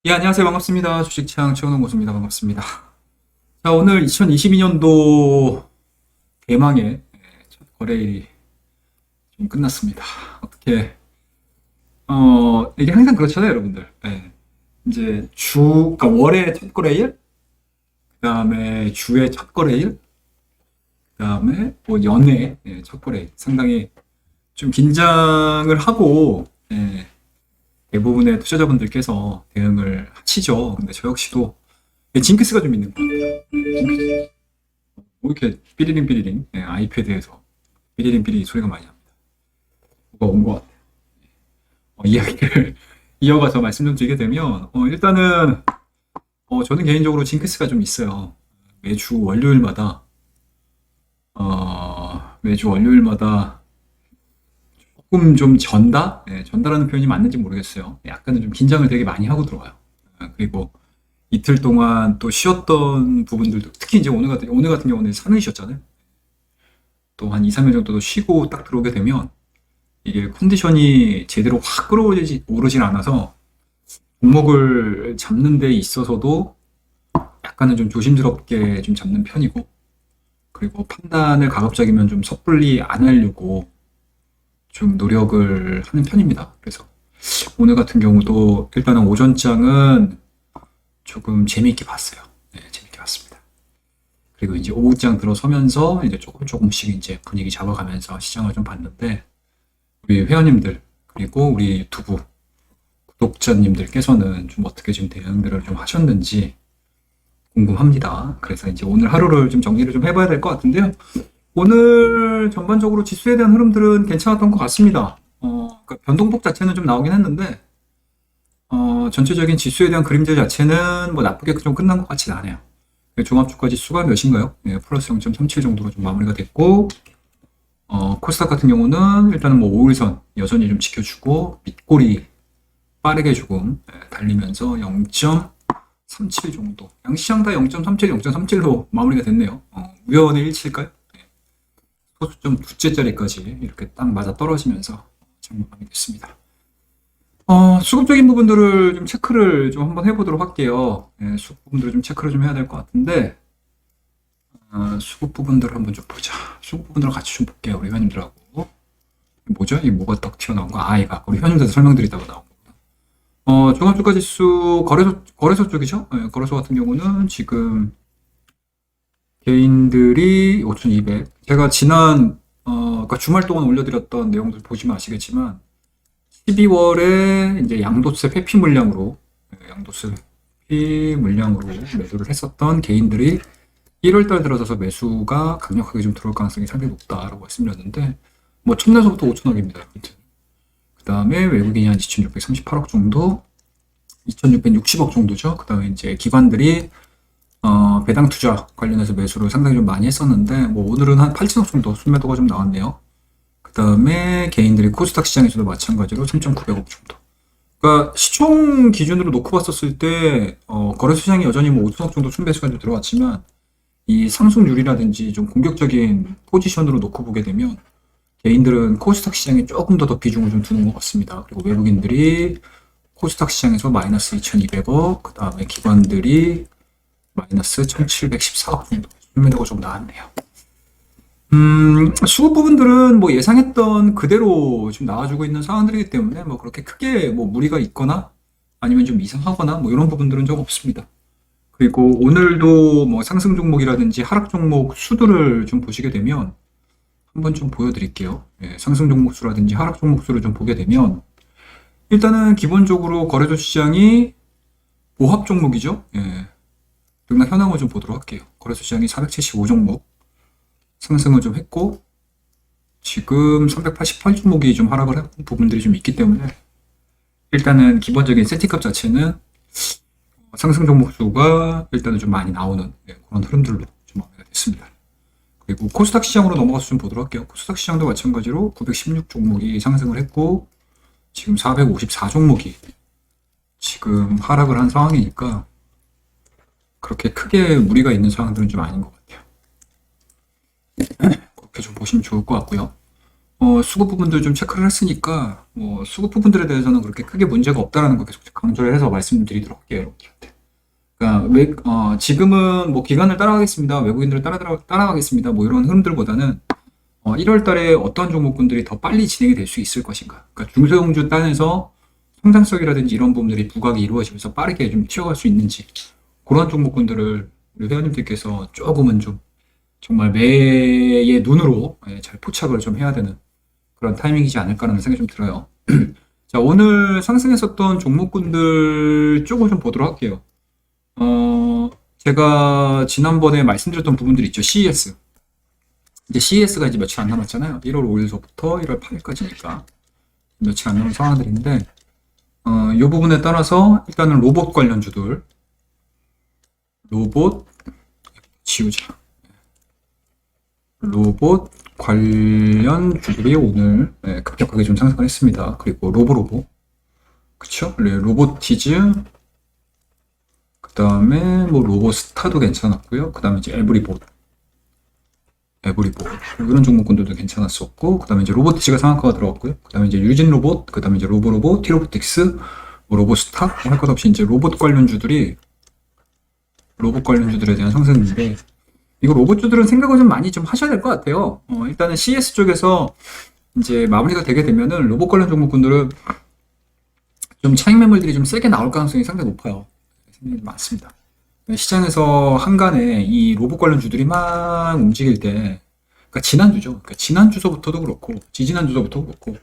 예, 안녕하세요. 반갑습니다. 주식창 최원원 고수입니다. 반갑습니다. 자, 오늘 2022년도 대망의 첫 거래일이 좀 끝났습니다. 어떻게, 이게 항상 그렇잖아요, 여러분들. 예. 이제 그러니까 월의 첫 거래일, 그 다음에 주의 첫 거래일, 그 다음에 뭐 연의 첫 거래일. 상당히 좀 긴장을 하고, 대부분의 투자자분들께서 대응을 하시죠. 근데 저 역시도 징크스가 좀 있는 것 같아요. 징크스. 뭐 이렇게 삐리링 삐리링 아이패드에서 삐리링 삐리링 소리가 많이 납니다. 뭐가 온 것 같아요. 이야기를 이어가서 말씀 좀 드리게 되면 일단은 저는 개인적으로 징크스가 좀 있어요. 매주 월요일마다 매주 월요일마다 조금 좀 전다? 전다라는 표현이 맞는지 모르겠어요. 약간은 좀 긴장을 되게 많이 하고 들어와요. 그리고 이틀 동안 또 쉬었던 부분들도 특히 이제 오늘 같은 경우는 사는 쉬었잖아요. 또 한 2, 3일 정도 쉬고 딱 들어오게 되면 이게 컨디션이 제대로 확 오르진 않아서 종목을 잡는 데 있어서도 약간은 좀 조심스럽게 좀 잡는 편이고, 그리고 판단을 가급적이면 좀 섣불리 안 하려고 좀 노력을 하는 편입니다. 그래서 오늘 같은 경우도 일단은 오전장은 조금 재미있게 봤어요. 네, 재미있게 봤습니다. 그리고 이제 오후장 들어서면서 이제 조금씩 이제 분위기 잡아가면서 시장을 좀 봤는데, 우리 회원님들 그리고 우리 유튜브 구독자님들께서는 좀 어떻게 좀 대응들을 좀 하셨는지 궁금합니다. 그래서 이제 오늘 하루를 좀 정리를 좀 해봐야 될 것 같은데요. 오늘 전반적으로 지수에 대한 흐름들은 괜찮았던 것 같습니다. 그러니까 변동폭 자체는 좀 나오긴 했는데, 전체적인 지수에 대한 그림자 자체는 뭐 나쁘게 좀 끝난 것 같지는 않아요. 종합주가 지수가 몇인가요? 플러스 0.37 정도로 좀 마무리가 됐고, 코스닥 같은 경우는 일단은 뭐 5일선 여전히 좀 지켜주고, 밑꼬리 빠르게 조금 달리면서 0.37 정도. 양시장 다 0.37, 0.37로 마무리가 됐네요. 우연의 일치일까요? 소수점 두째 자리까지 이렇게 딱 맞아 떨어지면서 장마감이 됐습니다. 수급적인 부분들을 좀 체크를 좀 한번 해보도록 할게요. 수급 부분들을 좀 체크를 좀 해야 될 것 같은데, 수급 부분들을 한번 좀 보자. 수급 부분들을 같이 좀 볼게요. 우리 회원님들하고. 뭐죠? 이 뭐가 딱 튀어나온 거? 이거 우리 회원님들한테 설명드리다가 나온 거구나. 종합주가지수 거래소 쪽이죠? 거래소 같은 경우는 지금 개인들이 5,200. 제가 그러니까 주말 동안 올려드렸던 내용들 보시면 아시겠지만, 12월에 이제 양도세 회피 물량으로 매수를 했었던 개인들이 1월 달 들어서서 매수가 강력하게 좀 들어올 가능성이 상당히 높다라고 말씀드렸는데, 뭐 첫날서부터 5천억입니다. 그 다음에 외국인이 한 2,638억 정도, 2,660억 정도죠. 그 다음에 이제 기관들이 배당 투자 관련해서 매수를 상당히 좀 많이 했었는데, 뭐 오늘은 한 8천억 정도 순매도가 좀 나왔네요. 그 다음에 개인들이 코스닥 시장에서도 마찬가지로 3,900억 정도. 그러니까 시총 기준으로 놓고 봤었을 때 거래 시장이 여전히 뭐 5천억 정도 순매수가 좀 들어왔지만, 이 상승률이라든지 좀 공격적인 포지션으로 놓고 보게 되면 개인들은 코스닥 시장에 조금 더 비중을 좀 두는 것 같습니다. 그리고 외국인들이 코스닥 시장에서 마이너스 2,200억, 그 다음에 기관들이 마이너스 1,714억 정도 순매도가 좀 나왔네요. 수급 부분들은 뭐 예상했던 그대로 좀 나와주고 있는 상황들이기 때문에 뭐 그렇게 크게 뭐 무리가 있거나 아니면 좀 이상하거나 뭐 이런 부분들은 좀 없습니다. 그리고 오늘도 뭐 상승 종목이라든지 하락 종목 수들을 좀 보시게 되면 한번 좀 보여드릴게요. 상승 종목 수라든지 하락 종목 수를 좀 보게 되면 일단은 기본적으로 거래소 시장이 보합 종목이죠. 등락 현황을 좀 보도록 할게요. 거래소 시장이 475 종목 상승을 좀 했고, 지금 388 종목이 좀 하락을 한 부분들이 좀 있기 때문에 일단은 기본적인 세팅값 자체는 상승 종목 수가 일단은 좀 많이 나오는 그런 흐름들로 좀 마무리가 됐습니다. 그리고 코스닥 시장으로 넘어가서 좀 보도록 할게요. 코스닥 시장도 마찬가지로 916 종목이 상승을 했고, 지금 454 종목이 지금 하락을 한 상황이니까 그렇게 크게 무리가 있는 상황들은 좀 아닌 것 같아요. 그렇게 좀 보시면 좋을 것 같고요. 수급 부분들 좀 체크를 했으니까, 수급 부분들에 대해서는 그렇게 크게 문제가 없다라는 거 계속 강조를 해서 말씀드리도록 할게요, 여러분들한테. 그러니까, 지금은 뭐 기간을 따라가겠습니다. 외국인들을 따라가겠습니다. 뭐 이런 흐름들보다는, 1월 달에 어떤 종목군들이 더 빨리 진행이 될 수 있을 것인가. 그러니까 중소형주 단에서 성장성이라든지 이런 부분들이 부각이 이루어지면서 빠르게 좀 튀어갈 수 있는지, 그런 종목군들을 우리 회원님들께서 조금은 좀 정말 매의 눈으로 잘 포착을 좀 해야 되는 그런 타이밍이지 않을까라는 생각이 좀 들어요. 자, 오늘 상승했었던 종목군들 쪽을 좀 보도록 할게요. 제가 지난번에 말씀드렸던 부분들 있죠. CES. 이제 CES가 이제 며칠 안 남았잖아요. 1월 5일서부터 1월 8일까지니까 며칠 안 남은 상황들인데, 이 부분에 따라서 일단은 로봇 관련주들, 로봇 지우자. 로봇 관련주들이 오늘 급격하게 좀 상승을 했습니다. 그리고 로보로보, 그쵸? 로보티즈, 그 다음에 뭐 로보스타도 괜찮았고요. 그 다음에 이제 에브리봇 이런 종목군들도 괜찮았었고, 그 다음에 이제 로보티즈가 상한가가 들어갔고요. 그 다음에 이제 유진 로봇, 그 다음에 이제 로보로보, 티로보틱스, 뭐 로보스타, 할 것 없이 이제 로봇 관련주들에 대한 상승인데, 이거 로봇주들은 생각을 좀 많이 좀 하셔야 될 것 같아요. 일단은 CS 쪽에서 이제 마무리가 되게 되면은 로봇 관련 종목군들은 좀 차익 매물들이 좀 세게 나올 가능성이 상당히 높아요. 생각이 많습니다. 시장에서 한간에 이 로봇 관련 주들이 막 움직일 때, 그러니까 지난주죠. 그러니까 지난주서부터도 그렇고, 지지난주서부터도 그렇고,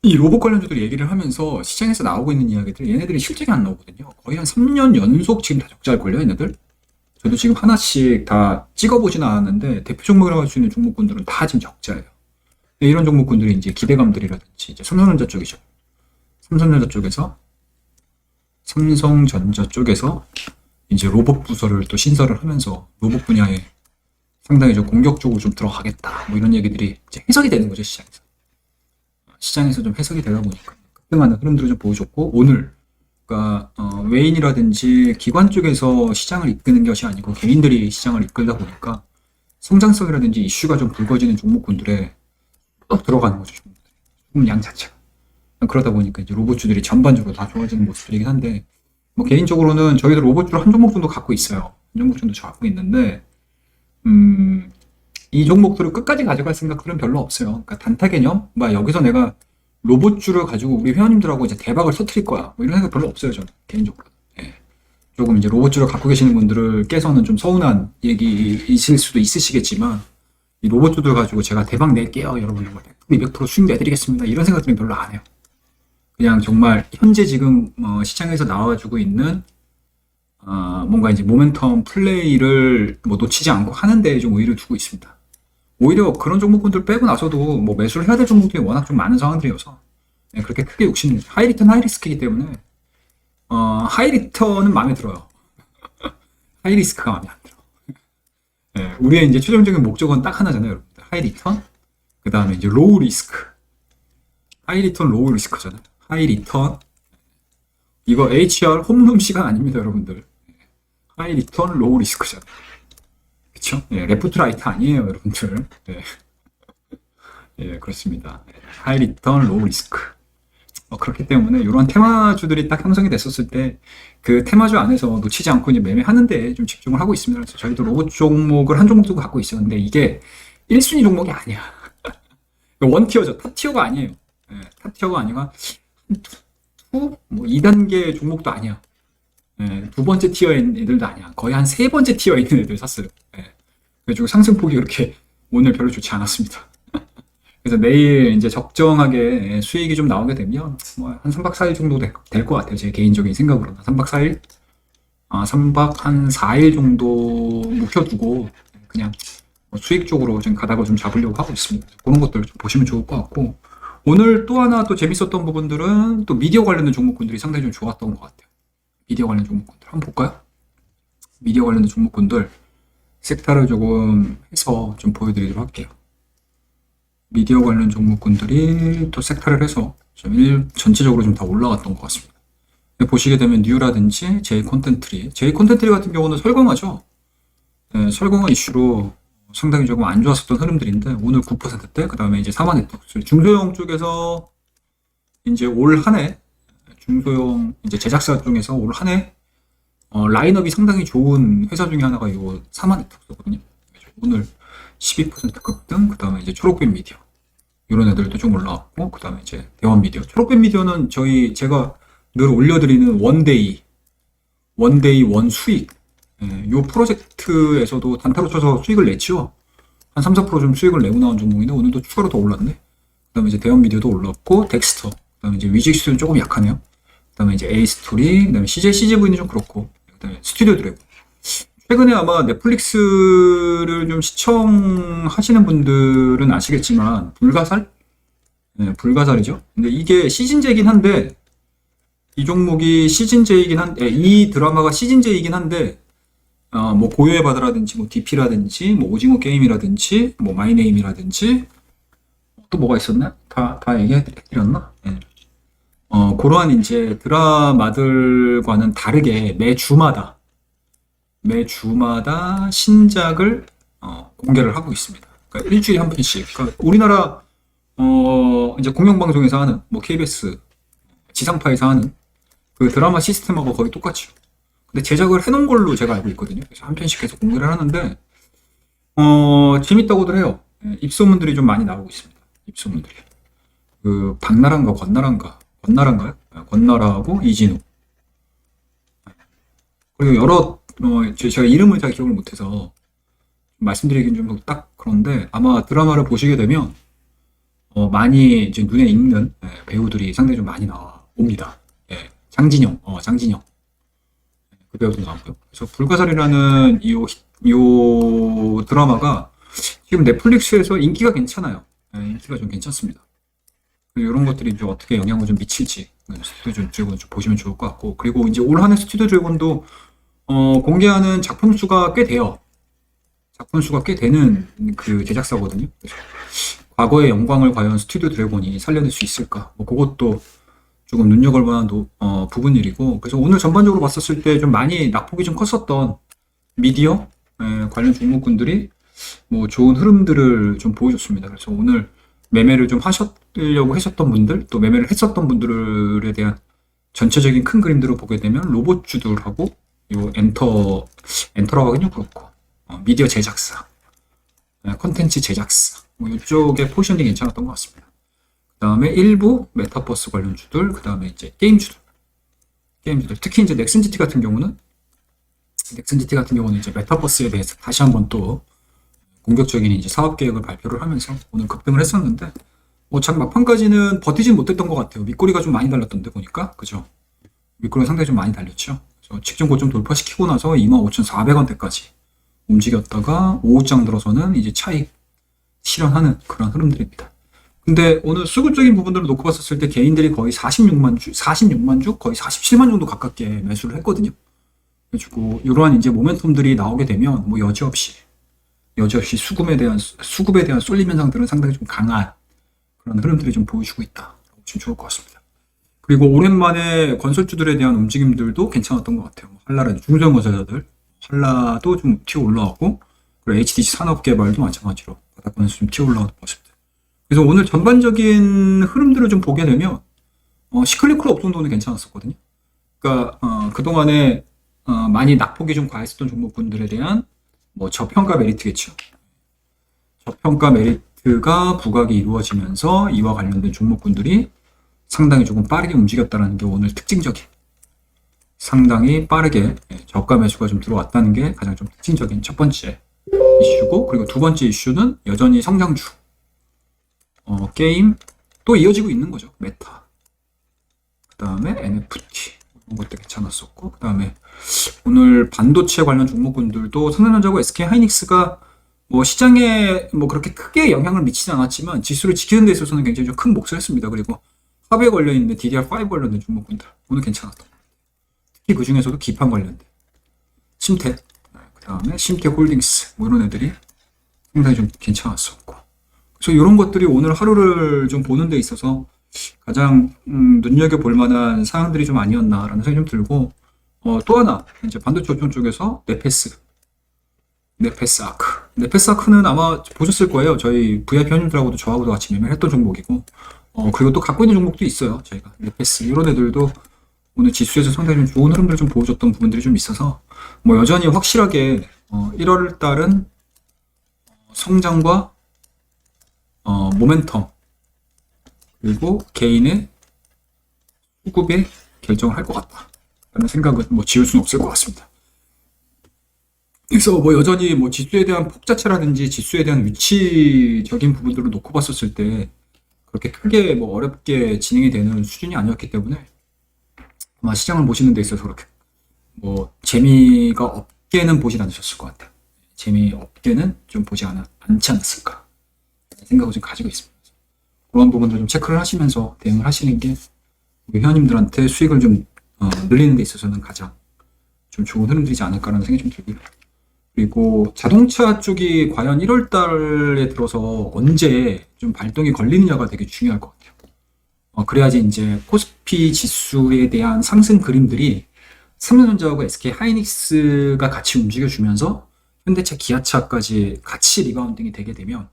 이 로봇 관련주들이 얘기를 하면서 시장에서 나오고 있는 이야기들, 얘네들이 실적이 안 나오거든요. 거의 한 3년 연속 지금 다 적자일걸요, 얘네들? 저도 지금 하나씩 다 찍어보진 않았는데, 대표 종목이라고 할 수 있는 종목군들은 다 지금 적자예요. 이런 종목군들이 이제 기대감들이라든지, 이제 삼성전자 쪽이죠. 삼성전자 쪽에서 이제 로봇 부서를 또 신설을 하면서 로봇 분야에 상당히 좀 공격적으로 좀 들어가겠다. 뭐 이런 얘기들이 이제 해석이 되는 거죠, 시장에서. 시장에서 좀 해석이 되다 보니까 그때마다 흐름들을 좀 보여줬고, 오늘 그러니까 외인이라든지 기관 쪽에서 시장을 이끄는 것이 아니고 개인들이 시장을 이끌다 보니까 성장성이라든지 이슈가 좀 불거지는 종목군들에 또 들어가는 거죠. 조금 양 자체가. 그러다 보니까 이제 로봇주들이 전반적으로 다 좋아지는 모습들이긴 한데, 뭐 개인적으로는 저희도 로봇주를 한 종목 정도 갖고 있어요. 한 종목 정도 갖고 있는데, 이 종목들을 끝까지 가져갈 생각들은 별로 없어요. 그러니까 단타 개념, 막 여기서 내가 로봇주를 가지고 우리 회원님들하고 이제 대박을 터뜨릴 거야. 뭐 이런 생각 별로 없어요, 저는 개인적으로. 예. 조금 이제 로봇주를 갖고 계시는 분들을 깨서는 좀 서운한 얘기 있을 수도 있으시겠지만, 이 로봇주들 가지고 제가 대박 낼게요, 여러분. 200% 수익 내드리겠습니다. 이런 생각들은 별로 안 해요. 그냥 정말 현재 지금 시장에서 나와주고 있는 뭔가 이제 모멘텀 플레이를 뭐 놓치지 않고 하는데 좀 의의를 두고 있습니다. 오히려 그런 종목군들 빼고 나서도 뭐 매수를 해야 될 종목들이 워낙 좀 많은 상황들이어서 그렇게 크게 욕심을 하이리턴 하이리스크이기 때문에 하이리턴은 마음에 들어요. 하이리스크가 마음에 안 들어. 네, 우리의 이제 최종적인 목적은 딱 하나잖아요, 여러분들. 하이리턴, 그 다음에 이제 로우 리스크. 하이리턴 로우 리스크잖아요. 하이리턴, 이거 HR 홈런 시간 아닙니다, 여러분들. 하이리턴 로우 리스크잖아요. 그쵸? 예, 레프트 라이트 아니에요, 여러분들. 예, 예, 그렇습니다. 하이리턴 로우 리스크. 그렇기 때문에 이런 테마주들이 딱 형성이 됐었을 때 그 테마주 안에서 놓치지 않고 이제 매매하는데 좀 집중을 하고 있습니다. 그래서 저희도 로봇 종목을 한 종목 두고 갖고 있어요. 근데 이게 1순위 종목이 아니야. 원티어죠. 탑티어가 아니에요. 예, 탑티어가 아니라 뭐 2단계 종목도 아니야. 예, 두 번째 티어에 있는 애들도 아니야. 거의 한 세 번째 티어에 있는 애들 샀어요. 예. 그래가지고 상승폭이 그렇게 오늘 별로 좋지 않았습니다. 그래서 내일 이제 적정하게 수익이 좀 나오게 되면 뭐 한 3박 4일 정도 될 것 같아요. 제 개인적인 생각으로는. 3박 4일? 3박 한 4일 정도 묵혀두고 그냥 수익 쪽으로 지금 가닥을 좀 잡으려고 하고 있습니다. 그런 것들을 좀 보시면 좋을 것 같고, 오늘 또 하나 또 재밌었던 부분들은 또 미디어 관련된 종목군들이 상당히 좀 좋았던 것 같아요. 미디어 관련 종목군들 한번 볼까요? 미디어 관련된 종목군들 섹터를 조금 해서 좀 보여드리도록 할게요. 미디어 관련 종목군들이 또 섹터를 해서 좀 전체적으로 좀 다 올라갔던 것 같습니다. 보시게 되면 뉴라든지 제이콘텐트리 같은 경우는 설광화죠. 네, 설광화 이슈로 상당히 조금 안 좋았었던 흐름들인데 오늘 9%대, 그 다음에 이제 4만 네트워크 중소형 쪽에서 이제 올 한해 중소형 이제 제작사 중에서 올 한해 라인업이 상당히 좋은 회사 중에 하나가 이 사만 네트워크거든요. 오늘 12% 급등, 그 다음에 이제 초록빛 미디어 이런 애들도 좀 올라왔고, 그 다음에 이제 대원 미디어. 초록빛 미디어는 제가 늘 올려드리는 원데이 원 수익, 이 프로젝트에서도 단타로 쳐서 수익을 냈죠. 한 3, 4%좀 수익을 내고 나온 종목인데 오늘도 추가로 더 올랐네. 그 다음에 이제 대원 미디어도 올랐고, 덱스터, 그 다음에 이제 위직스는 조금 약하네요. 그 다음에 이제 에이스토리, 그 다음에 CJV는 좀 그렇고, 그 다음에 스튜디오 드래곤. 최근에 아마 넷플릭스를 좀 시청하시는 분들은 아시겠지만, 불가살? 네, 불가살이죠. 근데 이게 시즌제이긴 한데, 이 종목이 시즌제이긴 한데, 이 드라마가 시즌제이긴 한데, 뭐 고요의 바다라든지, 뭐 DP라든지, 뭐 오징어 게임이라든지, 뭐 마이네임이라든지, 또 뭐가 있었나? 다 얘기해드렸나? 네. 그러한 이제 드라마들과는 다르게 매주마다 신작을 공개를 하고 있습니다. 그러니까 일주일에 한 번씩. 그러니까 우리나라 이제 공영방송에서 하는 뭐 KBS 지상파에서 하는 그 드라마 시스템하고 거의 똑같죠. 근데 제작을 해놓은 걸로 제가 알고 있거든요. 그래서 한 편씩 계속 공개를 하는데 재밌다고들 해요. 입소문들이 좀 많이 나오고 있습니다. 입소문들이. 그 박나라인가 권나라인가요? 권나라하고 이진우. 그리고 여러 제가 이름을 잘 기억을 못해서 말씀드리긴 좀 딱 그런데 아마 드라마를 보시게 되면 많이 이제 눈에 익는 배우들이 상당히 좀 많이 나옵니다. 예, 장진영. 그 배우도 나오고요. 그래서 불가사리라는 이 드라마가 지금 넷플릭스에서 인기가 괜찮아요. 예, 인기가 좀 괜찮습니다. 이런 것들이 좀 어떻게 영향을 좀 미칠지 스튜디오 드래곤 좀 보시면 좋을 것 같고, 그리고 이제 올 한해 스튜디오 드래곤도 공개하는 작품 수가 꽤 돼요. 작품 수가 꽤 되는 그 제작사거든요. 그래서 과거의 영광을 과연 스튜디오 드래곤이 살려낼 수 있을까? 뭐 그것도 조금 눈여겨볼 만한 부분 일이고, 그래서 오늘 전반적으로 봤었을 때 좀 많이 낙폭이 좀 컸었던 미디어 관련 종목군들이 뭐 좋은 흐름들을 좀 보여줬습니다. 그래서 오늘 매매를 좀 하셨려고 하셨던 분들, 또 매매를 했었던 분들에 대한 전체적인 큰 그림들을 보게 되면 로봇주들하고 요 엔터라고 하긴요 그렇고, 미디어 제작사, 콘텐츠 제작사, 뭐 이쪽에 포지션이 괜찮았던 것 같습니다. 그 다음에 일부 메타버스 관련주들, 그 다음에 이제 게임주들, 특히 이제 넥슨GT 같은 경우는 이제 메타버스에 대해서 다시 한번 또 공격적인 이제 사업 계획을 발표를 하면서 오늘 급등을 했었는데, 뭐 참 막판까지는 버티진 못했던 것 같아요. 밑꼬리가 좀 많이 달렸던데 보니까, 그죠? 밑꼬리가 상당히 좀 많이 달렸죠. 그래서 직전 고점 돌파시키고 나서 25,400원대까지 움직였다가 오후장 들어서는 이제 차익 실현하는 그런 흐름들입니다. 근데 오늘 수급적인 부분들을 놓고 봤었을 때 개인들이 거의 46만 주, 거의 47만 정도 가깝게 매수를 했거든요. 그래가지고 이러한 이제 모멘텀들이 나오게 되면 뭐 여지없이 수급에 대한 쏠림 현상들은 상당히 좀 강한 그런 흐름들이 좀 보여주고 있다. 보시면 좋을 것 같습니다. 그리고 오랜만에 건설주들에 대한 움직임들도 괜찮았던 것 같아요. 한라라든지 중소형 건설사들, 한라도 좀 튀어 올라왔고, 그리고 HDC 산업개발도 마찬가지로 바닥권에서 좀 튀어 올라오는 모습들. 그래서 오늘 전반적인 흐름들을 좀 보게 되면 시클리컬 업종도는 괜찮았었거든요. 그러니까 그동안에 많이 낙폭이 좀 과했었던 종목군들에 대한 뭐 저평가 메리트겠죠. 저평가 메리트가 부각이 이루어지면서 이와 관련된 종목군들이 상당히 조금 빠르게 움직였다는 게 오늘 특징적인, 상당히 빠르게 저가 매수가 좀 들어왔다는 게 가장 좀 특징적인 첫 번째 이슈고, 그리고 두 번째 이슈는 여전히 성장주 게임 또 이어지고 있는 거죠. 메타, 그 다음에 NFT 이런 것도 괜찮았었고, 그 다음에 오늘 반도체 관련 종목군들도 삼성전자고 SK하이닉스가 뭐 시장에 뭐 그렇게 크게 영향을 미치지 않았지만 지수를 지키는 데 있어서는 굉장히 좀 큰 몫을 했습니다. 그리고 합에 걸려있는 DDR5 관련된 종목군들 오늘 괜찮았던 것 같아요. 특히 그 중에서도 기판 관련된 심택, 그 다음에 심택홀딩스 뭐 이런 애들이 상당히 좀 괜찮았었고, 그래서 이런 것들이 오늘 하루를 좀 보는 데 있어서 가장 눈여겨볼 만한 사항들이 좀 아니었나라는 생각이 좀 들고, 또 하나 이제 반도체 업종 쪽에서 네페스 아크 네페사크는 아마 보셨을 거예요. 저희 VIP 회원님들하고도 저하고도 같이 매매를 했던 종목이고, 그리고 또 갖고 있는 종목도 있어요. 저희가 네페스 이런 애들도 오늘 지수에서 상당히 좀 좋은 흐름들을 좀 보여줬던 부분들이 좀 있어서 뭐 여전히 확실하게 1월 달은 성장과 모멘텀 그리고 개인의 수급에 결정을 할 것 같다 라는 생각은 뭐 지울 수는 없을 것 같습니다. 그래서 뭐 여전히 뭐 지수에 대한 폭 자체라든지 지수에 대한 위치적인 부분들을 놓고 봤었을 때 그렇게 크게 뭐 어렵게 진행이 되는 수준이 아니었기 때문에 아마 시장을 보시는 데 있어서 그렇게 뭐 재미가 없게는 보진 않으셨을 것 같아요. 재미없게는 좀 보지 않지 않았을까 생각을 좀 가지고 있습니다. 그런 부분들 좀 체크를 하시면서 대응을 하시는 게 우리 회원님들한테 수익을 좀 늘리는 데 있어서는 가장 좀 좋은 흐름들이지 않을까라는 생각이 좀 들고요. 그리고 자동차 쪽이 과연 1월 달에 들어서 언제 좀 발동이 걸리느냐가 되게 중요할 것 같아요. 그래야지 이제 코스피 지수에 대한 상승 그림들이 삼성전자하고 SK 하이닉스가 같이 움직여주면서 현대차, 기아차까지 같이 리바운딩이 되게 되면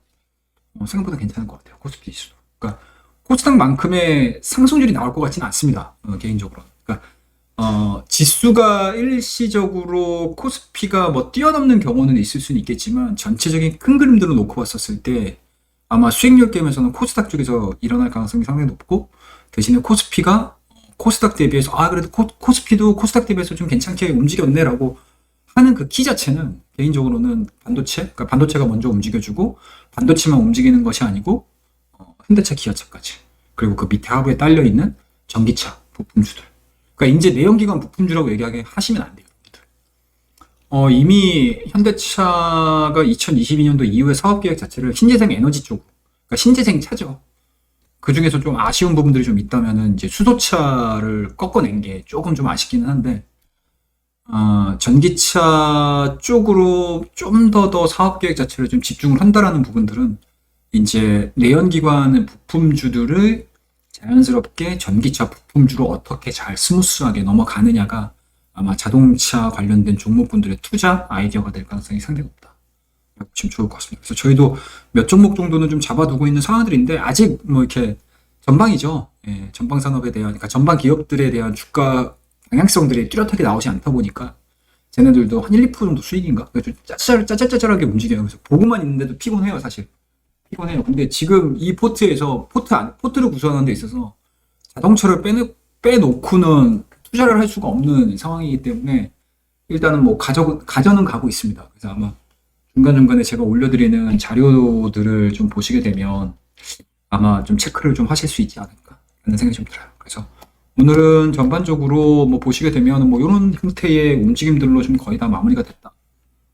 생각보다 괜찮은 것 같아요. 코스피 지수도. 그러니까 코스닥만큼의 상승률이 나올 것 같지는 않습니다. 개인적으로. 그러니까 지수가 일시적으로 코스피가 뭐 뛰어넘는 경우는 있을 수는 있겠지만 전체적인 큰 그림들을 놓고 봤었을 때 아마 수익률 게임에서는 코스닥 쪽에서 일어날 가능성이 상당히 높고 대신에 코스피가 코스닥 대비해서 그래도 코스피도 코스닥 대비해서 좀 괜찮게 움직였네라고 하는 그 키 자체는 개인적으로는 그러니까 반도체가 먼저 움직여주고 반도체만 움직이는 것이 아니고 현대차, 기아차까지 그리고 그 밑에 하부에 딸려 있는 전기차 부품주들. 그러니까 이제 내연기관 부품주라고 얘기하게 하시면 안 돼요. 이미 현대차가 2022년도 이후에 사업계획 자체를 신재생 에너지 쪽, 그러니까 신재생 차죠. 그 중에서 좀 아쉬운 부분들이 좀 있다면은 이제 수소차를 꺾어낸 게 조금 좀 아쉽기는 한데, 전기차 쪽으로 좀 더 사업계획 자체를 좀 집중을 한다라는 부분들은 이제 내연기관 부품주들을 자연스럽게 전기차 부품주로 어떻게 잘 스무스하게 넘어가느냐가 아마 자동차 관련된 종목분들의 투자 아이디어가 될 가능성이 상당히 높다. 지금 좋을 것 같습니다. 그래서 저희도 몇 종목 정도는 좀 잡아두고 있는 상황들인데 아직 뭐 이렇게 전방이죠. 예, 전방 산업에 대한, 그러니까 전방 기업들에 대한 주가 방향성들이 뚜렷하게 나오지 않다 보니까 쟤네들도 한 1, 2% 정도 수익인가? 좀 짜잘짜잘하게 움직여요. 그래서 보고만 있는데도 피곤해요, 사실. 피곤해요. 근데 지금 이 포트에서 포트를 구성하는 데 있어서 자동차를 빼놓고는 투자를 할 수가 없는 상황이기 때문에 일단은 뭐 가전은 가고 있습니다. 그래서 아마 중간중간에 제가 올려드리는 자료들을 좀 보시게 되면 아마 좀 체크를 좀 하실 수 있지 않을까 라는 생각이 좀 들어요. 그래서 오늘은 전반적으로 뭐 보시게 되면 뭐 이런 형태의 움직임들로 좀 거의 다 마무리가 됐다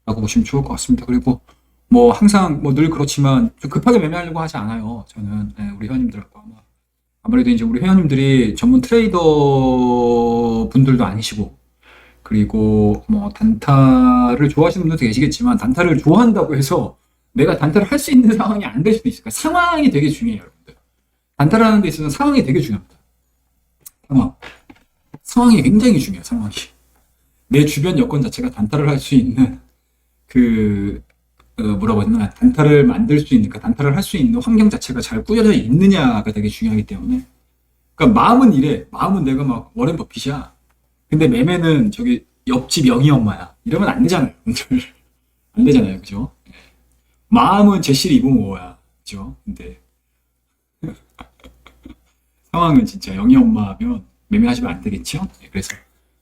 라고 보시면 좋을 것 같습니다. 그리고 뭐 항상 뭐 늘 그렇지만 좀 급하게 매매하려고 하지 않아요. 저는 우리 회원님들하고 아무래도 이제 우리 회원님들이 전문 트레이더 분들도 아니시고 그리고 뭐 단타를 좋아하시는 분들도 계시겠지만 단타를 좋아한다고 해서 내가 단타를 할 수 있는 상황이 안 될 수도 있어요. 그러니까 상황이 되게 중요해요, 여러분들. 단타를 하는 데 있어서 상황이 되게 중요합니다. 상황이 굉장히 중요해요, 상황이. 내 주변 여건 자체가 단타를 할 수 있는 뭐라고 해야 되나, 단타를 만들 수 있는, 그러니까 단타를 할 수 있는 환경 자체가 잘 꾸려져 있느냐가 되게 중요하기 때문에. 그러니까 마음은 이래. 마음은 내가 막 워렌 버핏이야. 근데 매매는 저기 옆집 영희 엄마야. 이러면 안 되잖아요, 여러분들. 안 되잖아요, 그죠? 마음은 제시리 이봉호야, 그죠? 근데 상황은 진짜 영희 엄마면 매매하시면 안 되겠죠? 그래서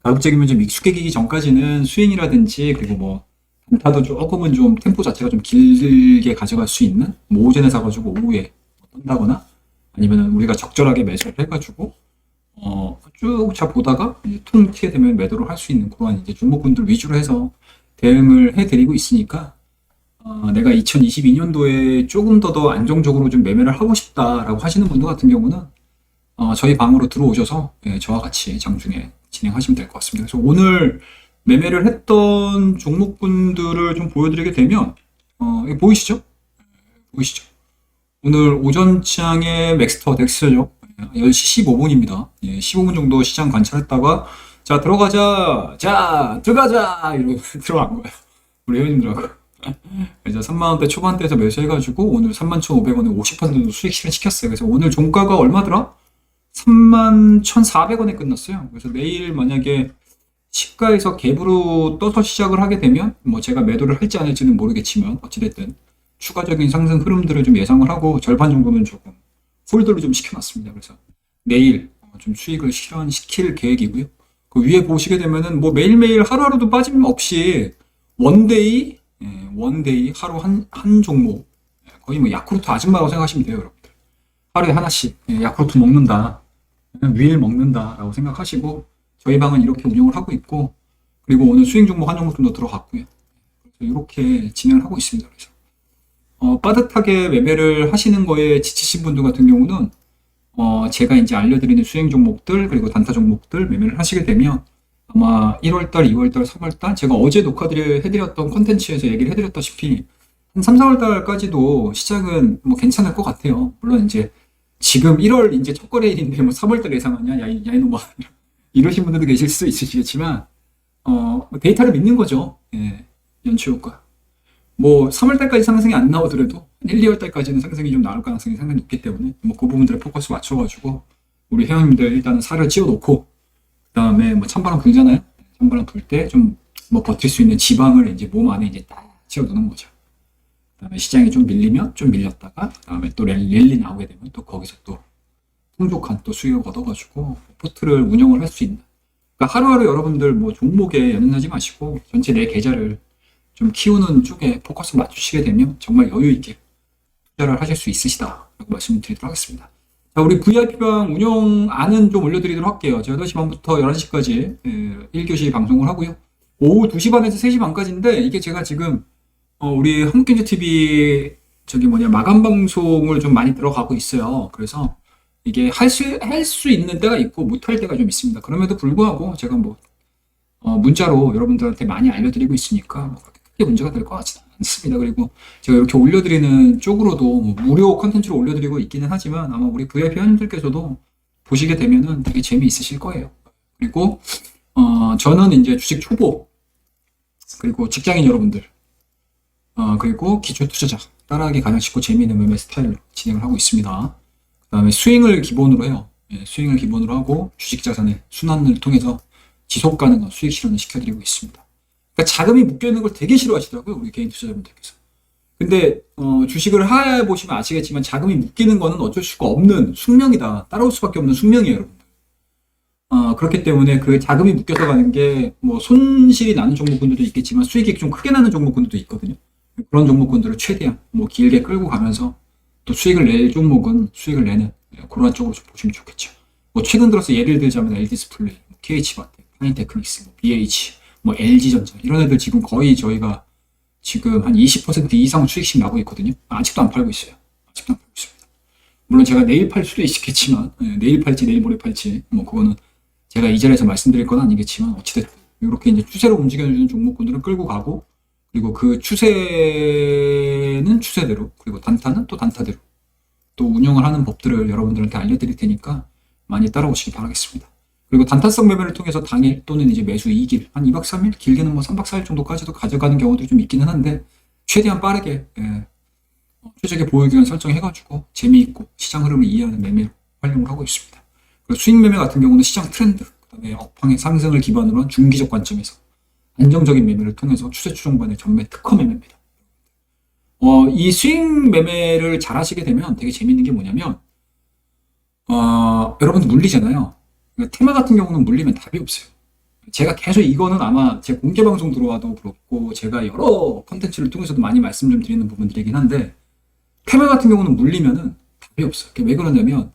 가급적이면 좀 익숙해지기 전까지는 스윙이라든지 그리고 뭐 단타도 조금은 좀 템포 자체가 좀 길게 가져갈 수 있는 뭐 오전에 사가지고 오후에 떤다거나 아니면 우리가 적절하게 매수를 해가지고 쭉 자 보다가 퉁 튀게 되면 매도를 할 수 있는 그런 이제 종목군들 위주로 해서 대응을 해드리고 있으니까 내가 2022년도에 조금 더 안정적으로 좀 매매를 하고 싶다라고 하시는 분들 같은 경우는 저희 방으로 들어오셔서 저와 같이 장중에 진행하시면 될 것 같습니다. 그래서 오늘 매매를 했던 종목분들을 좀 보여드리게 되면 이거 보이시죠? 보이시죠? 오늘 오전장의 맥스터 덱스죠. 10시 15분입니다. 15분 정도 시장 관찰했다가 자 들어가자 이러고 들어간 거예요. 우리 회원님들하고 그래서 3만원대 초반대에서 매수해가지고 오늘 31,500원에 50% 정도 수익 실현시켰어요. 그래서 오늘 종가가 얼마더라? 31,400원에 끝났어요. 그래서 내일 만약에 시가에서 갭으로 떠서 시작을 하게 되면 뭐 제가 매도를 할지 안 할지는 모르겠지만 어찌됐든 추가적인 상승 흐름들을 좀 예상을 하고 절반 정도는 조금 홀드를 좀 시켜놨습니다. 그래서 내일 좀 수익을 실현시킬 계획이고요. 그 위에 보시게 되면은 뭐 매일매일 하루하루도 빠짐없이 원데이, 원데이 하루 한 종목, 거의 뭐 야쿠르트 아줌마라고 생각하시면 돼요, 여러분들. 하루에 하나씩 야쿠르트 먹는다, 윌 먹는다라고 생각하시고 저희 방은 이렇게 운영을 하고 있고, 그리고 오늘 수익 종목 한 종목 좀 더 들어갔고요. 그래서 이렇게 진행을 하고 있습니다. 그래서 빠듯하게 매매를 하시는 거에 지치신 분들 같은 경우는 제가 이제 알려드리는 수익 종목들 그리고 단타 종목들 매매를 하시게 되면 아마 1월달, 2월달, 3월달 제가 어제 해드렸던 콘텐츠에서 얘기를 해드렸다시피 한 3, 4월달까지도 시작은 뭐 괜찮을 것 같아요. 물론 이제 지금 1월 이제 첫 거래일인데 뭐 3월달 예상하냐? 야, 이놈아. 이러신 분들도 계실 수 있으시겠지만 데이터를 믿는 거죠. 예, 연초 효과. 뭐 3월달까지 상승이 안 나오더라도 1, 2월달까지는 상승이 좀 나올 가능성이 상당히 높기 때문에 뭐 그 부분들에 포커스 맞춰가지고 우리 회원님들 일단은 살을 찌워놓고 그 다음에 뭐 찬바람 불잖아요. 찬바람 불 때 좀 뭐 버틸 수 있는 지방을 이제 몸 안에 이제 딱 채워두는 거죠. 그 다음에 시장이 좀 밀리면 좀 밀렸다가 그 다음에 또 랠리 나오게 되면 또 거기서 또 풍족한 또 수익을 얻어가지고 포트를 운영을 할 수 있는. 그러니까 하루하루 여러분들 뭐 종목에 연연하지 마시고 전체 내 계좌를 좀 키우는 쪽에 포커스 맞추시게 되면 정말 여유 있게 투자를 하실 수 있으시다라고 말씀드리도록 하겠습니다. 자, 우리 VIP방 운영안은 좀 올려드리도록 할게요. 제가 8시 반부터 11시까지 1교시 방송을 하고요. 오후 2시 반에서 3시 반까지인데 이게 제가 지금 우리 한국경제TV 마감 방송을 좀 많이 들어가고 있어요. 그래서 이게 할 수 있는 때가 있고 못할 때가 좀 있습니다. 그럼에도 불구하고 제가 뭐 문자로 여러분들한테 많이 알려드리고 있으니까 뭐 크게 문제가 될 것 같지는 않습니다. 그리고 제가 이렇게 올려드리는 쪽으로도 뭐 무료 컨텐츠로 올려드리고 있기는 하지만 아마 우리 VIP 회원님들께서도 보시게 되면은 되게 재미있으실 거예요. 그리고 저는 이제 주식 초보 그리고 직장인 여러분들 그리고 기초 투자자 따라하기 가장 쉽고 재미있는 매매 스타일로 진행을 하고 있습니다. 그 다음에 스윙을 기본으로 해요. 스윙을 기본으로 하고 주식 자산의 순환을 통해서 지속 가능한 수익 실현을 시켜드리고 있습니다. 그러니까 자금이 묶여있는 걸 되게 싫어하시더라고요, 우리 개인 투자자분들께서. 근데 주식을 해보시면 아시겠지만 자금이 묶이는 거는 어쩔 수가 없는 숙명이다. 따라올 수밖에 없는 숙명이에요, 여러분들. 그렇기 때문에 그 자금이 묶여서 가는 게 뭐 손실이 나는 종목군들도 있겠지만 수익이 좀 크게 나는 종목군들도 있거든요. 그런 종목군들을 최대한 뭐 길게 끌고 가면서 또 수익을 낼 종목은 수익을 내는 그런 쪽으로 좀 보시면 좋겠죠. 뭐 최근 들어서 예를 들자면 LD스플레이, KH바텍, 파인테크닉스, BH, 뭐 LG전자 이런 애들 지금 거의 저희가 지금 한 20% 이상 수익씩 나고 있거든요. 아직도 안 팔고 있어요. 아직도 안 팔고 있습니다. 물론 제가 내일 팔 수도 있겠지만 내일 팔지 내일 모레 팔지 뭐 그거는 제가 이 자리에서 말씀드릴 건 아니겠지만 어찌됐든 이렇게 이제 추세로 움직여주는 종목군들을 끌고 가고 그리고 그 추세는 추세대로 그리고 단타는 또 단타대로 또 운영을 하는 법들을 여러분들한테 알려드릴 테니까 많이 따라오시기 바라겠습니다. 그리고 단타성 매매를 통해서 당일 또는 이제 매수 2길, 한 2박 3일, 길게는 뭐 3박 4일 정도까지도 가져가는 경우도 좀 있기는 한데, 최대한 빠르게, 최적의 보유기간 설정해가지고, 재미있고, 시장 흐름을 이해하는 매매로 활용을 하고 있습니다. 그리고 수익 매매 같은 경우는 시장 트렌드, 그 다음에 업황의 상승을 기반으로 한 중기적 관점에서, 안정적인 매매를 통해서 추세 추종반의 전매 특허 매매입니다. 이 수익 매매를 잘 하시게 되면 되게 재밌는 게 뭐냐면, 여러분 물리잖아요. 테마 같은 경우는 물리면 답이 없어요. 제가 계속 이거는 아마 제 공개 방송 들어와도 그렇고 제가 여러 컨텐츠를 통해서도 많이 말씀 좀 드리는 부분들이긴 한데 테마 같은 경우는 물리면은 답이 없어요. 왜 그러냐면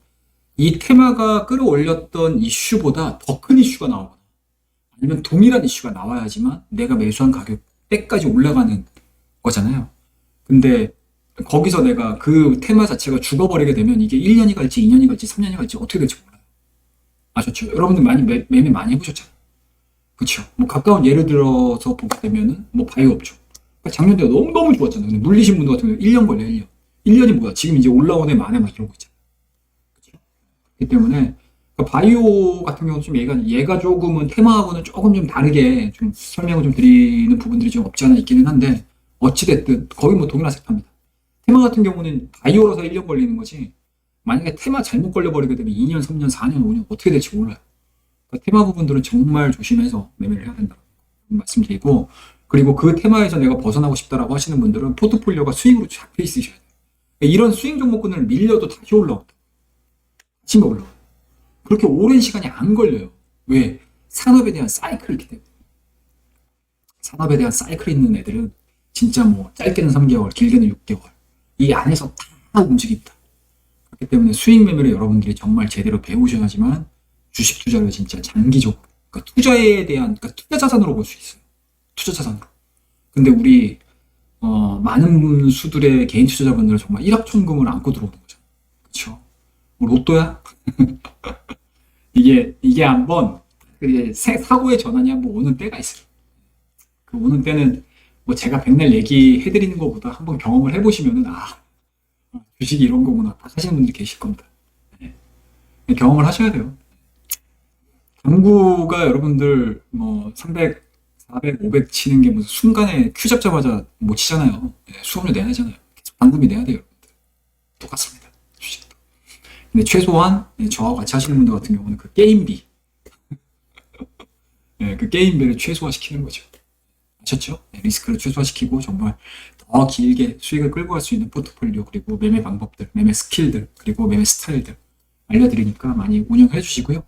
이 테마가 끌어올렸던 이슈보다 더 큰 이슈가 나오거나 아니면 동일한 이슈가 나와야지만 내가 매수한 가격 때까지 올라가는 거잖아요. 근데 거기서 내가 그 테마 자체가 죽어버리게 되면 이게 1년이 갈지 2년이 갈지 3년이 갈지 어떻게 될지 몰라요. 아셨죠? 여러분들 많이 매매 많이 해보셨잖아요. 그쵸? 뭐 가까운 예를 들어서 보게 되면은 뭐 바이오업종. 그러니까 작년에 너무 좋았잖아요. 근데 물리신 분들 같은 경우는 1년 걸려요, 1년. 1년이 뭐야? 지금 이제 올라온 애 만에 막 이러고 있잖아요. 그쵸? 그렇기 때문에 그러니까 바이오 같은 경우는 좀 얘가 조금은 테마하고는 조금 좀 다르게 좀 설명을 좀 드리는 부분들이 좀 없지 않아 있기는 한데 어찌됐든 거의 뭐 동일하게 팝니다. 테마 같은 경우는 바이오라서 1년 걸리는 거지. 만약에 테마 잘못 걸려버리게 되면 2년, 3년, 4년, 5년 어떻게 될지 몰라요. 그러니까 테마 부분들은 정말 조심해서 매매를 해야 된다고 말씀드리고, 그리고 그 테마에서 내가 벗어나고 싶다라고 하시는 분들은 포트폴리오가 수익으로 잡혀 있으셔야 돼요. 이런 수익 종목군을 밀려도 다시 올라온다. 다시 올라와요. 그렇게 오랜 시간이 안 걸려요. 왜? 산업에 대한 사이클이 있기 때문에. 산업에 대한 사이클이 있는 애들은 진짜 뭐 짧게는 3개월, 길게는 6개월. 이 안에서 다 움직입니다. 그렇기 때문에 수익 매매를 여러분들이 정말 제대로 배우셔야지만 주식 투자를 진짜 장기적, 그러니까 투자에 대한, 그러니까 투자 자산으로 볼 수 있어요. 투자 자산으로. 근데 우리, 많은 수들의 개인 투자자분들은 정말 일확천금을 안고 들어오는 거죠. 그쵸? 뭐 로또야? 이게 한번, 사고의 전환이 한번 오는 때가 있어요. 그 오는 때는 뭐 제가 백날 얘기해드리는 것보다 한번 경험을 해보시면은, 주식이 이런 거구나. 다 하시는 분들이 계실 겁니다. 네. 경험을 하셔야 돼요. 당구가 여러분들 뭐 300, 400, 500 치는 게 무슨 순간에 큐 잡자마자 못 치잖아요. 네, 수업료 내야 되잖아요. 계속 당금이 내야 돼요. 여러분들. 똑같습니다. 주식도. 근데 최소한 저와 같이 하시는 분들 같은 경우는 그 게임비, 네, 그 게임비를 최소화시키는 거죠. 아셨죠? 네, 리스크를 최소화시키고 정말 더 길게 수익을 끌고 갈 수 있는 포트폴리오, 그리고 매매 방법들, 매매 스킬들, 그리고 매매 스타일들 알려드리니까 많이 운영해 주시고요.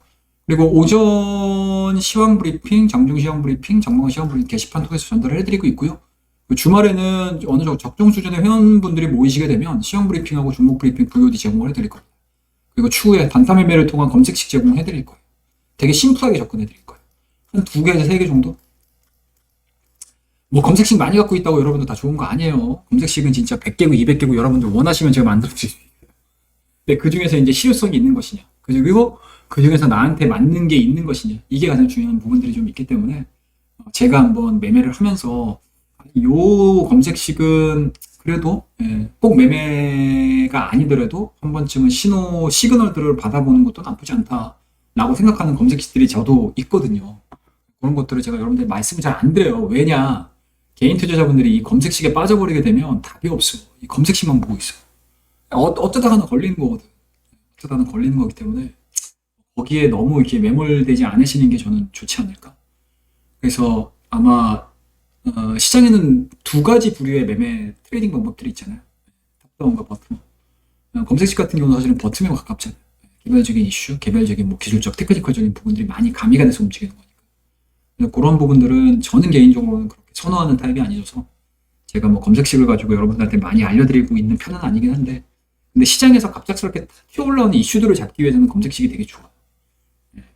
그리고 오전 시황 브리핑, 장중 시황 브리핑, 전망 시황 브리핑 게시판 통해서 전달을 해드리고 있고요. 그 주말에는 어느 정도 적정 수준의 회원분들이 모이시게 되면 시황 브리핑하고 종목 브리핑 VOD 제공을 해드릴 겁니다. 그리고 추후에 단타 매매를 통한 검색식 제공해드릴 거예요. 되게 심플하게 접근해드릴 거예요. 한 2개에서 3개 정도? 뭐 검색식 많이 갖고 있다고 여러분들 다 좋은 거 아니에요. 검색식은 진짜 100개고 200개고 여러분들 원하시면 제가 만들어드릴 수 있어요. 근데 그 중에서 이제 실효성이 있는 것이냐, 그리고 그 중에서 나한테 맞는 게 있는 것이냐, 이게 가장 중요한 부분들이 좀 있기 때문에 제가 한번 매매를 하면서 요 검색식은 그래도 꼭 매매가 아니더라도 한 번쯤은 시그널들을 받아보는 것도 나쁘지 않다라고 생각하는 검색식들이 저도 있거든요. 그런 것들을 제가 여러분들 말씀을 잘 안 드려요. 왜냐? 개인 투자자분들이 이 검색식에 빠져버리게 되면 답이 없어. 이 검색식만 보고 있어. 어쩌다가는 걸리는 거거든. 어쩌다가는 걸리는 거기 때문에 거기에 너무 이렇게 매몰되지 않으시는 게 저는 좋지 않을까. 그래서 아마 시장에는 2가지 부류의 매매 트레이딩 방법들이 있잖아요. 탑다운과 버텀. 검색식 같은 경우는 사실은 버텀에 가깝잖아요. 개별적인 이슈, 개별적인 뭐 기술적, 테크니컬적인 부분들이 많이 가미가 돼서 움직이는 거니까. 그런 부분들은 저는 개인적으로는 그렇게 선호하는 타입이 아니어서 제가 뭐 검색식을 가지고 여러분들한테 많이 알려드리고 있는 편은 아니긴 한데, 근데 시장에서 갑작스럽게 튀어올라오는 이슈들을 잡기 위해서는 검색식이 되게 좋아요.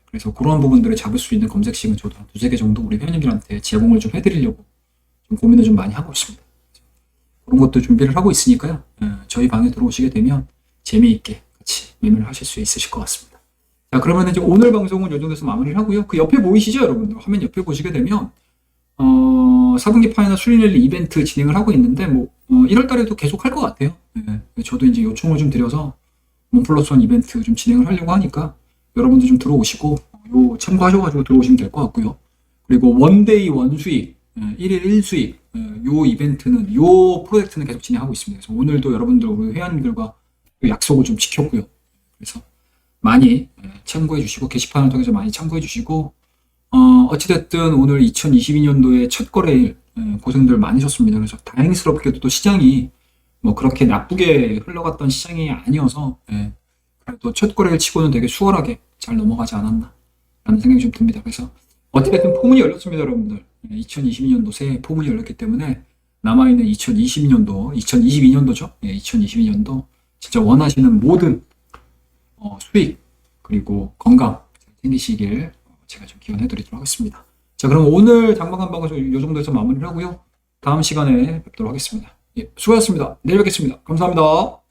그래서 그런 부분들을 잡을 수 있는 검색식은 저도 한 2-3개 정도 우리 회원님들한테 제공을 좀 해드리려고 좀 고민을 좀 많이 하고 있습니다. 그런 것도 준비를 하고 있으니까요. 저희 방에 들어오시게 되면 재미있게 같이 매매를 하실 수 있으실 것 같습니다. 자, 그러면 이제 오늘 방송은 이 정도에서 마무리를 하고요. 그 옆에 보이시죠, 여러분들? 화면 옆에 보시게 되면 4분기 파이널 수리랠리 이벤트 진행을 하고 있는데, 뭐 1월 달에도 계속 할 것 같아요. 저도 이제 요청을 좀 드려서 원+1 이벤트 좀 진행을 하려고 하니까 여러분들 좀 들어오시고 요 참고하셔가지고 들어오시면 될 것 같고요. 그리고 원데이 원수익, 1일 1수익 요 이벤트는, 요 프로젝트는 계속 진행하고 있습니다. 그래서 오늘도 여러분들, 우리 회원님들과 약속을 좀 지켰고요. 그래서 많이 참고해 주시고, 게시판을 통해서 많이 참고해 주시고, 어찌됐든 오늘 2022년도에 첫 거래일 고생들 많으셨습니다. 그래서 다행스럽게도 또 시장이 뭐 그렇게 나쁘게 흘러갔던 시장이 아니어서 그래도 첫 거래일 치고는 되게 수월하게 잘 넘어가지 않았나 라는 생각이 좀 듭니다. 그래서 어찌됐든 포문이 열렸습니다, 여러분들. 2022년도 새해 포문이 열렸기 때문에 남아있는 2022년도죠. 2022년도 진짜 원하시는 모든 수익 그리고 건강 생기시길 제가 좀 기원해 드리도록 하겠습니다. 자, 그럼 오늘 장마감 방송 이 정도에서 마무리를 하고요. 다음 시간에 뵙도록 하겠습니다. 수고하셨습니다. 내일 뵙겠습니다. 감사합니다.